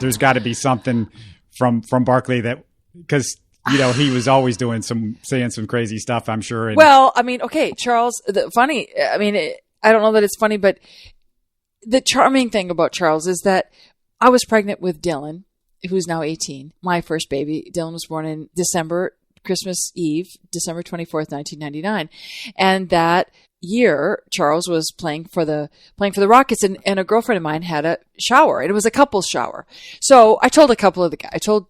there's got to be something from Barkley that, because he was always saying some crazy stuff, I'm sure. And well, I mean, okay, Charles. I don't know that it's funny, but the charming thing about Charles is that I was pregnant with Dylan, who's now 18, my first baby. Dylan was born in Christmas Eve, December 24th, 1999. And that year, Charles was playing for the Rockets, and a girlfriend of mine had a shower, and it was a couple's shower. So I told a couple of the guys, I told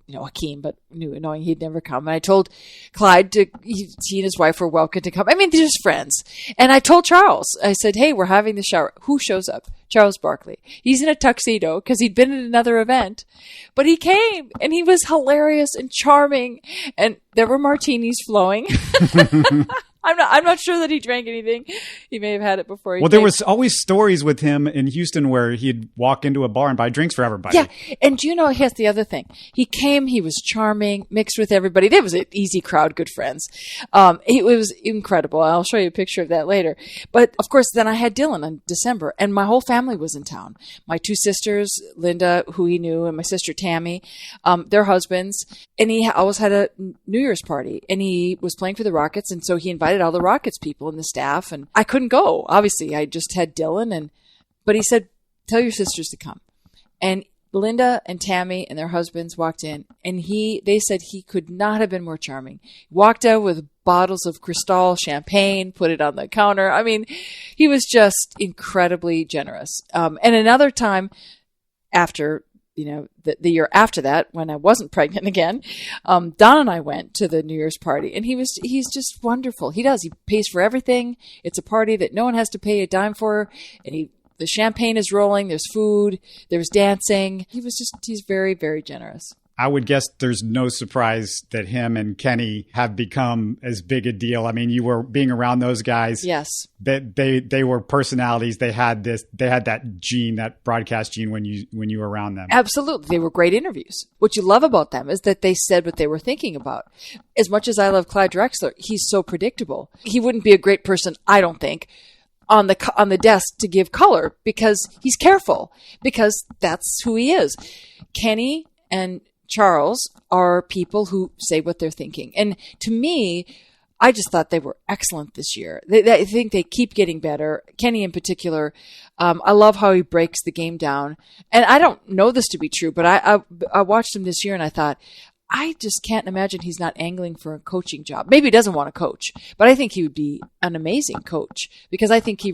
Hakeem, but knowing he'd never come. And I told Clyde he and his wife were welcome to come. I mean, they're just friends. And I told Charles, I said, hey, we're having the shower. Who shows up? Charles Barkley. He's in a tuxedo because he'd been at another event, but he came and he was hilarious and charming, and there were martinis flowing. I'm not sure that he drank anything. He may have had it before. There was always stories with him in Houston where he'd walk into a bar and buy drinks for everybody. Yeah, and here's the other thing. He came. He was charming, mixed with everybody. There was an easy crowd, good friends. It was incredible. I'll show you a picture of that later. But of course, then I had Dylan in December, and my whole family was in town. My two sisters, Linda, who he knew, and my sister Tammy, their husbands, and he always had a New Year's party, and he was playing for the Rockets, and so he invited all the Rockets people and the staff, and I couldn't go. Obviously, I just had Dylan, but he said, tell your sisters to come. And Linda and Tammy and their husbands walked in, and they said he could not have been more charming. Walked out with bottles of Cristal champagne, put it on the counter. I mean, he was just incredibly generous. And another time after, the year after that, when I wasn't pregnant again, Don and I went to the New Year's party, and he's just wonderful. He pays for everything. It's a party that no one has to pay a dime for, and the champagne is rolling, there's food, there's dancing. He's very, very generous. I would guess there's no surprise that him and Kenny have become as big a deal. I mean, you were being around those guys. Yes. They were personalities. They had that gene, that broadcast gene when you were around them. Absolutely. They were great interviews. What you love about them is that they said what they were thinking about. As much as I love Clyde Drexler, he's so predictable. He wouldn't be a great person, I don't think, on the desk to give color, because he's careful, because that's who he is. Kenny and Charles are people who say what they're thinking. And to me, I just thought they were excellent this year. I think they keep getting better. Kenny in particular, I love how he breaks the game down. And I don't know this to be true, but I watched him this year and I thought, I just can't imagine he's not angling for a coaching job. Maybe he doesn't want to coach, but I think he would be an amazing coach, because I think he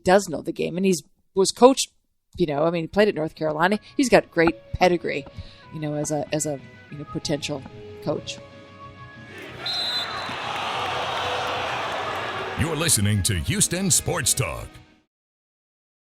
does know the game, and was coached, he played at North Carolina. He's got great pedigree, as a potential coach. You're listening to Houston Sports Talk.